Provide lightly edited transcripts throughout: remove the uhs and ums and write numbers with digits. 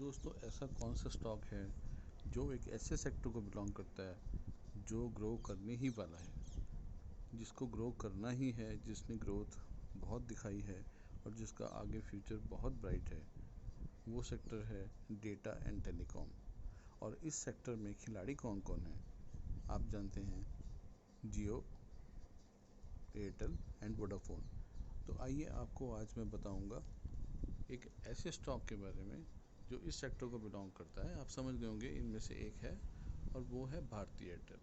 दोस्तों, ऐसा कौन सा स्टॉक है जो एक ऐसे सेक्टर को बिलोंग करता है जो ग्रो करने ही वाला है, जिसको ग्रो करना ही है, जिसने ग्रोथ बहुत दिखाई है और जिसका आगे फ्यूचर बहुत ब्राइट है। वो सेक्टर है डेटा एंड टेलीकॉम। और इस सेक्टर में खिलाड़ी कौन कौन हैं आप जानते हैं, जियो, एयरटेल एंड वोडाफोन। तो आइए आपको आज मैं बताऊंगा एक ऐसे स्टॉक के बारे में जो इस सेक्टर को बिलोंग करता है। आप समझ गए होंगे इनमें से एक है और वो है भारती एयरटेल।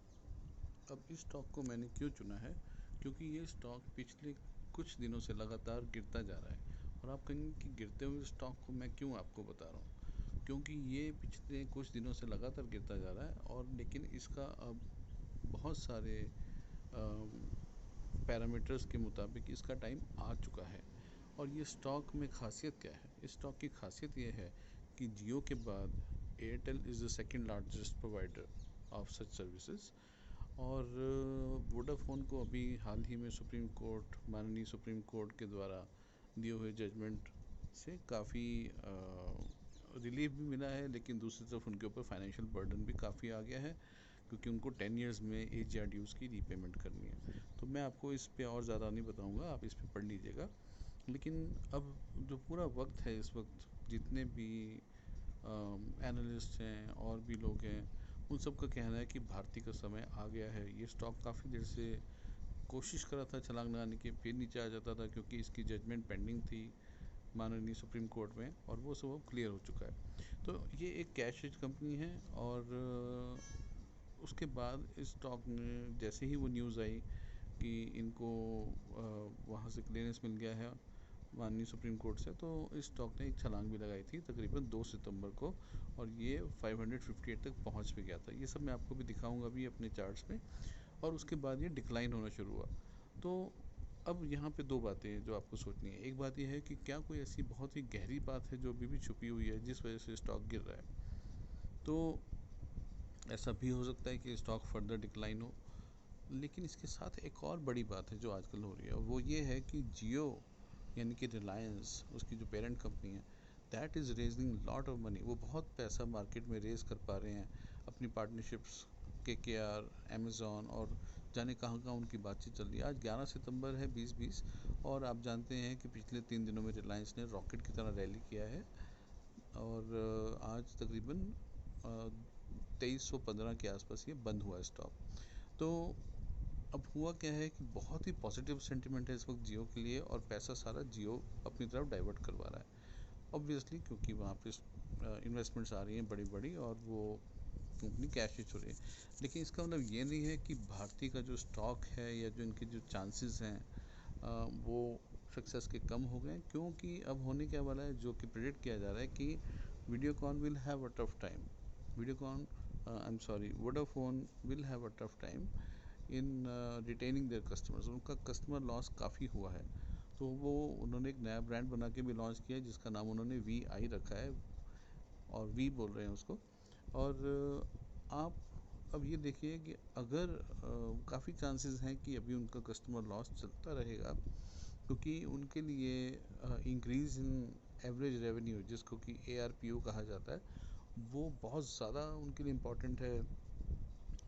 अब इस स्टॉक को मैंने क्यों चुना है, क्योंकि ये स्टॉक पिछले कुछ दिनों से लगातार गिरता जा रहा है। और आप कहेंगे कि गिरते हुए स्टॉक को मैं क्यों आपको बता रहा हूँ, क्योंकि ये पिछले कुछ दिनों से लगातार गिरता जा रहा है और लेकिन इसका अब बहुत सारे पैरामीटर्स के मुताबिक इसका टाइम आ चुका है। और ये स्टॉक में खासियत क्या है? इस स्टॉक की खासियत ये है कि जियो के बाद Airtel is the second largest provider of such services. और वोडाफोन को अभी हाल ही में माननीय सुप्रीम कोर्ट के द्वारा दिए हुए जजमेंट से काफ़ी रिलीफ भी मिला है, लेकिन दूसरी तरफ उनके ऊपर फाइनेंशियल बर्डन भी काफ़ी आ गया है, क्योंकि उनको 10 इयर्स में एजीआर ड्यूज़ की रीपेमेंट करनी है। तो मैं आपको इस पे और ज़्यादा नहीं बताऊंगा, आप इस पे पढ़ लीजिएगा। लेकिन अब जो पूरा वक्त है, इस वक्त जितने भी एनालिस्ट हैं और भी लोग हैं, उन सब का कहना है कि भारती का समय आ गया है। ये स्टॉक काफ़ी देर से कोशिश कर रहा था छलांग लगाने की, फिर नीचे आ जाता था क्योंकि इसकी जजमेंट पेंडिंग थी माननीय सुप्रीम कोर्ट में, और वो सब अब क्लियर हो चुका है। तो ये एक कैश रिच कंपनी है। और उसके बाद इस स्टॉक में जैसे ही वो न्यूज़ आई कि इनको वहाँ से क्लियरेंस मिल गया है माननीय सुप्रीम कोर्ट से, तो इस स्टॉक ने एक छलांग भी लगाई थी तकरीबन 2 सितंबर को, और ये 558 तक पहुँच भी गया था। ये सब मैं आपको भी दिखाऊंगा भी अपने चार्ट्स में। और उसके बाद ये डिक्लाइन होना शुरू हुआ। तो अब यहाँ पे दो बातें हैं जो आपको सोचनी है। एक बात यह है कि क्या कोई ऐसी बहुत ही गहरी बात है जो अभी भी छुपी हुई है जिस वजह से स्टॉक गिर रहा है? तो ऐसा भी हो सकता है कि स्टॉक फर्दर डिक्लाइन हो। लेकिन इसके साथ एक और बड़ी बात है जो आजकल हो रही है, वो ये है कि जियो यानी कि रिलायंस, उसकी जो पेरेंट कंपनी है, that is raising lot of money. वो बहुत पैसा मार्केट में रेज़ कर पा रहे हैं अपनी पार्टनरशिप्स, KKR, अमेज़ॉन, और जाने कहाँ कहाँ उनकी बातचीत चल रही है। आज 11 सितंबर है 2020, और आप जानते हैं कि पिछले 3 दिनों में रिलायंस ने रॉकेट की तरह रैली किया है। और आज तकरीबन 2315 के आसपास ये बंद हुआ स्टॉक। तो अब हुआ क्या है कि बहुत ही पॉजिटिव सेंटिमेंट है इस वक्त जियो के लिए, और पैसा सारा जियो अपनी तरफ डाइवर्ट करवा रहा है, ऑब्वियसली, क्योंकि वहाँ पे इन्वेस्टमेंट्स आ रही हैं बड़ी बड़ी और वो कंपनी कैश रिच हो रही है। लेकिन इसका मतलब ये नहीं है कि भारती का जो स्टॉक है या जो इनके जो चांसेस हैं वो सक्सेस के कम हो गए, क्योंकि अब होने क्या वाला है, जो कि प्रेडिक्ट किया जा रहा है कि Videocon will have a tough time Videocon I am sorry Vodafone will have a tough time in retaining their customers. उनका कस्टमर लॉस काफ़ी हुआ है। तो वो उन्होंने एक नया ब्रांड बना के भी लॉन्च किया है जिसका नाम उन्होंने VI रखा है, और वी बोल रहे हैं उसको। और आप अब ये देखिए कि अगर काफ़ी चांसेस हैं कि अभी उनका कस्टमर लॉस चलता रहेगा, क्योंकि उनके लिए इंक्रीज़ इन एवरेज रेवेन्यू, जिसको कि ARPU कहा जाता है, वो बहुत ज़्यादा उनके लिए इम्पोर्टेंट है,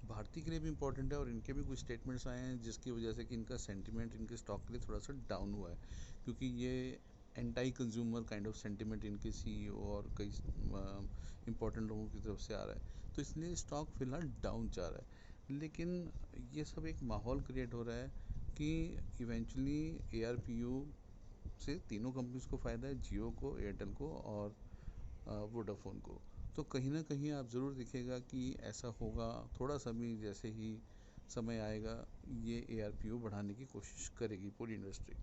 भारती के लिए भी इम्पोर्टेंट है। और इनके भी कुछ स्टेटमेंट्स आए हैं जिसकी वजह से कि इनका सेंटिमेंट इनके स्टॉक के लिए थोड़ा सा डाउन हुआ है, क्योंकि ये anti consumer kind of sentiment इनके CEO और कई इम्पोर्टेंट लोगों की तरफ से आ रहा है, तो इसलिए स्टॉक फ़िलहाल डाउन जा रहा है। लेकिन ये सब एक माहौल क्रिएट हो रहा है कि इवेंचुअली ARPU से तीनों कंपनीज़ को फ़ायदा है, जियो को, एयरटेल को और वोडाफोन को। तो कहीं ना कहीं आप ज़रूर दिखेगा कि ऐसा होगा, थोड़ा सा भी जैसे ही समय आएगा ये ARPU बढ़ाने की कोशिश करेगी पूरी इंडस्ट्री।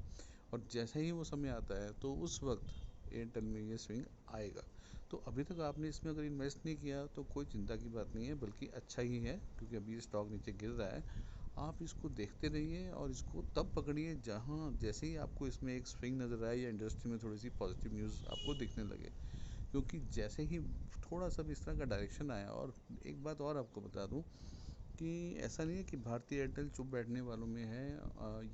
और जैसे ही वो समय आता है तो उस वक्त एयरटेल में ये स्विंग आएगा। तो अभी तक आपने इसमें अगर इन्वेस्ट नहीं किया तो कोई चिंता की बात नहीं है, बल्कि अच्छा ही है, क्योंकि अभी स्टॉक नीचे गिर रहा है। आप इसको देखते रहिए और इसको तब पकड़िए जहाँ जैसे ही आपको इसमें एक स्विंग नज़र आए या इंडस्ट्री में थोड़ी सी पॉजिटिव न्यूज़ आपको दिखने लगे, क्योंकि जैसे ही थोड़ा सा भी इस तरह का डायरेक्शन आया। और एक बात और आपको बता दूं कि ऐसा नहीं है कि भारती एयरटेल चुप बैठने वालों में है,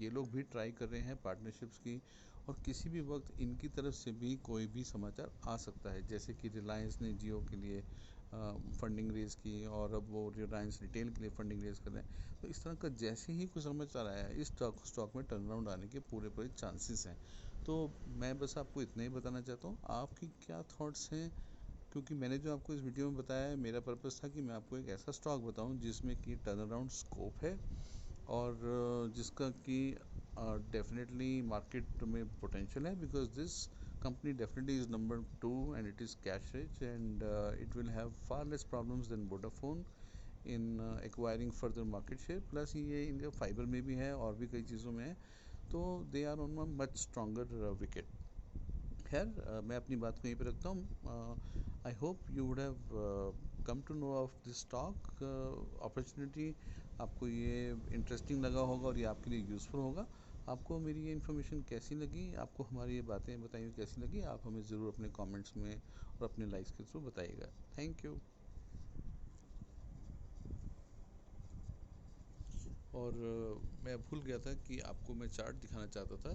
ये लोग भी ट्राई कर रहे हैं पार्टनरशिप्स की, और किसी भी वक्त इनकी तरफ से भी कोई भी समाचार आ सकता है, जैसे कि रिलायंस ने जियो के लिए फंडिंग रेज की और अब वो रिलायंस रिटेल के लिए फंडिंग रेज कर रहे हैं। तो इस तरह का जैसे ही कुछ समाचार आया है, इस स्टॉक में टर्न अराउंड आने के पूरे पूरे चांसेस हैं। तो मैं बस आपको इतना ही बताना चाहता हूँ, आपकी क्या थॉट्स हैं? क्योंकि मैंने जो आपको इस वीडियो में बताया है, मेरा पर्पस था कि मैं आपको एक ऐसा स्टॉक बताऊं जिसमें कि टर्न अराउंड स्कोप है और जिसका कि डेफिनेटली मार्केट में पोटेंशियल है, because this company definitely is number 2 and it is cash rich and it will have far less problems than Vodafone in acquiring further market share, plus ये इनका fibre में भी है और भी कई चीज़ों में है, तो they are on a much stronger wicket. खैर मैं अपनी बात को यहीं पे रखता हूँ। I hope you would have come to know of this stock opportunity. आपको ये इंटरेस्टिंग लगा होगा और ये आपके लिए यूज़फुल होगा। आपको मेरी ये इन्फॉर्मेशन कैसी लगी, आपको हमारी ये बातें बताई हुई कैसी लगी, आप हमें ज़रूर अपने कमेंट्स में और अपने लाइक्स के थ्रू बताइएगा। Thank you. और मैं भूल गया था कि आपको मैं चार्ट दिखाना चाहता था।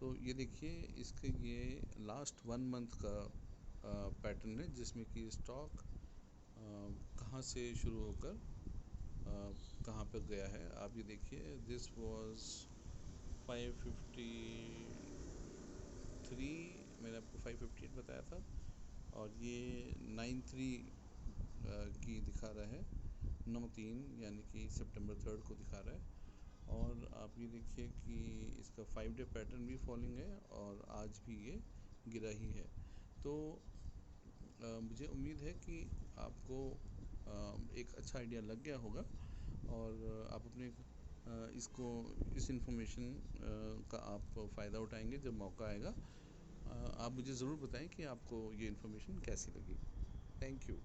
तो ये देखिए, इसके ये लास्ट 1 मंथ का पैटर्न है, जिसमें कि स्टॉक कहाँ से शुरू होकर कहाँ पर गया है। आप ये देखिए, दिस वाज 553, मैंने आपको 558 बताया था, और ये 93 की दिखा रहा है, 9/3 यानी कि सितंबर 3 को दिखा रहा है। और आप ये देखिए कि इसका 5 डे पैटर्न भी फॉलोइंग है और आज भी ये गिरा ही है। तो मुझे उम्मीद है कि आपको एक अच्छा आइडिया लग गया होगा और आप अपने इसको इस इन्फॉर्मेशन का आप फ़ायदा उठाएंगे जब मौका आएगा। आप मुझे ज़रूर बताएं कि आपको ये इन्फॉर्मेशन कैसी लगी। Thank you.